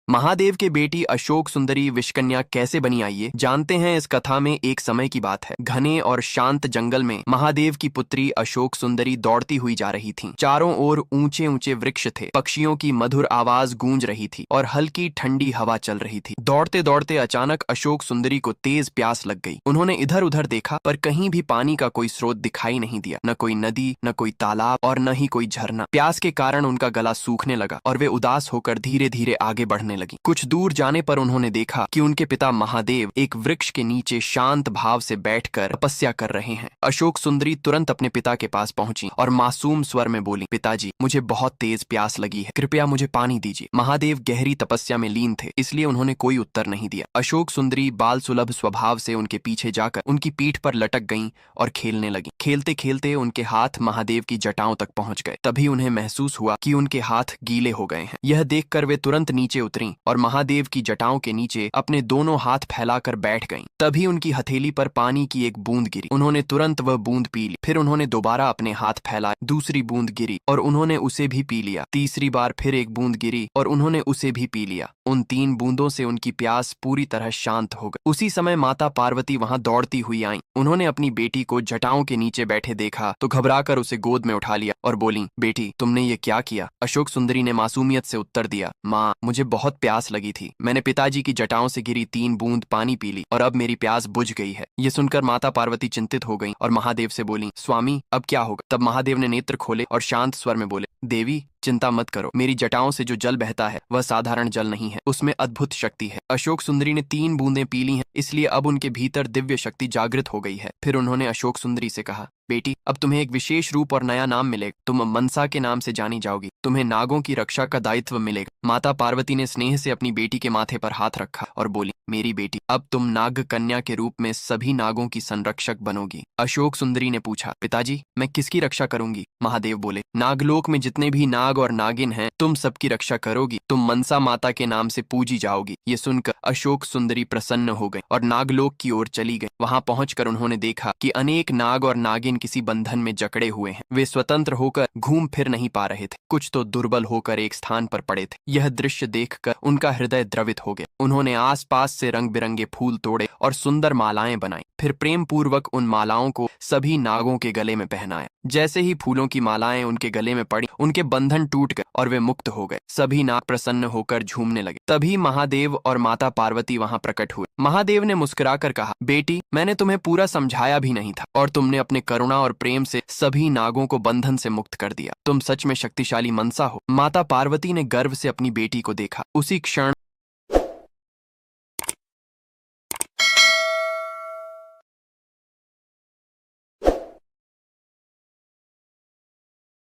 महादेव के बेटी अशोक सुंदरी विषकन्या कैसे बनी, आइए जानते हैं। इस कथा में एक समय की बात है। घने और शांत जंगल में महादेव की पुत्री अशोक सुंदरी दौड़ती हुई जा रही थी। चारों ओर ऊंचे ऊंचे वृक्ष थे, पक्षियों की मधुर आवाज गूंज रही थी और हल्की ठंडी हवा चल रही थी। दौड़ते दौड़ते अचानक अशोक सुंदरी को तेज प्यास लग गई। उन्होंने इधर उधर देखा, पर कहीं भी पानी का कोई स्रोत दिखाई नहीं दिया। न कोई नदी, न कोई तालाब और न ही कोई झरना। प्यास के कारण उनका गला सूखने लगा और वे उदास होकर धीरे धीरे आगे बढ़ने लगी। कुछ दूर जाने पर उन्होंने देखा कि उनके पिता महादेव एक वृक्ष के नीचे शांत भाव से बैठकर तपस्या कर रहे हैं। अशोक सुंदरी तुरंत अपने पिता के पास पहुंची और मासूम स्वर में बोली, पिताजी, मुझे बहुत तेज प्यास लगी है, कृपया मुझे पानी दीजिए। महादेव गहरी तपस्या में लीन थे, इसलिए उन्होंने कोई उत्तर नहीं दिया। अशोक सुंदरी बाल सुलभ स्वभाव से उनके पीछे जाकर उनकी पीठ पर लटक गईं और खेलने लगी। खेलते खेलते उनके हाथ महादेव की जटाओं तक पहुंच गए। तभी उन्हें महसूस हुआ कि उनके हाथ गीले हो गए हैं। यह देखकर वे तुरंत नीचे उतरीं और महादेव की जटाओं के नीचे अपने दोनों हाथ फैलाकर बैठ गईं। तभी उनकी हथेली पर पानी की एक बूंद गिरी। उन्होंने तुरंत वह बूंद पी ली। फिर उन्होंने दोबारा अपने हाथ फैलाए, दूसरी बूंद गिरी और उन्होंने उसे भी पी लिया। तीसरी बार फिर एक बूंद गिरी और उन्होंने उसे भी पी लिया। उन 3 बूंदों से उनकी प्यास पूरी तरह शांत हो गई। उसी समय माता पार्वती वहां दौड़ती हुई आईं। उन्होंने अपनी बेटी को जटाओं के नीचे बैठे देखा तो घबराकर उसे गोद में उठा लिया और बोली, बेटी, तुमने ये क्या किया? अशोक सुंदरी ने मासूमियत से उत्तर दिया, माँ, मुझे बहुत प्यास लगी थी। मैंने पिताजी की जटाओं से गिरी 3 बूंद पानी पी ली और अब मेरी प्यास बुझ गई है। ये सुनकर माता पार्वती चिंतित हो गईं और महादेव से बोली, स्वामी, अब क्या होगा? तब महादेव ने नेत्र खोले और शांत स्वर में बोले, देवी, चिंता मत करो। मेरी जटाओं से जो जल बहता है वह साधारण जल नहीं है, उसमें अद्भुत शक्ति है। अशोक सुंदरी ने 3 बूंदें पी ली हैं, इसलिए अब उनके भीतर दिव्य शक्ति जागृत हो गई है। फिर उन्होंने अशोक सुंदरी से कहा, बेटी, अब तुम्हें एक विशेष रूप और नया नाम मिलेगा। तुम मनसा के नाम से जानी जाओगी। तुम्हें नागों की रक्षा का दायित्व मिलेगा। माता पार्वती ने स्नेह से अपनी बेटी के माथे पर हाथ रखा और बोली, मेरी बेटी, अब तुम नाग कन्या के रूप में सभी नागों की संरक्षक बनोगी। अशोक सुंदरी ने पूछा, पिताजी, मैं किसकी रक्षा करूंगी? महादेव बोले, नागलोक में जितने भी नाग और नागिन हैं, तुम सबकी रक्षा करोगी। तुम मनसा माता के नाम से पूजी जाओगी। ये सुनकर अशोक सुंदरी प्रसन्न हो गई और नागलोक की ओर चली गई। वहां पहुंचकर उन्होंने देखा कि अनेक नाग और नागिन किसी बंधन में जकड़े हुए हैं। वे स्वतंत्र होकर घूम फिर नहीं पा रहे थे। कुछ तो दुर्बल होकर एक स्थान पर पड़े थे। यह दृश्य देखकर उनका हृदय द्रवित हो गया। उन्होंने आसपास से रंग बिरंगे फूल तोड़े और सुंदर मालाएं बनाई। फिर प्रेम पूर्वक उन मालाओं को सभी नागों के गले में पहनाया। जैसे ही फूलों की मालाएं उनके गले में पड़ी, उनके बंधन टूट गए और वे मुक्त हो गए। सभी नाग प्रसन्न होकर झूमने लगे। तभी महादेव और माता पार्वती वहां प्रकट हुए। महादेव ने मुस्कुराकर कहा, बेटी, मैंने तुम्हें पूरा समझाया भी नहीं था और तुमने अपने करुणा और प्रेम से सभी नागों को बंधन से मुक्त कर दिया। तुम सच में शक्तिशाली मनसा हो। माता पार्वती ने गर्व से अपनी बेटी को देखा। उसी क्षण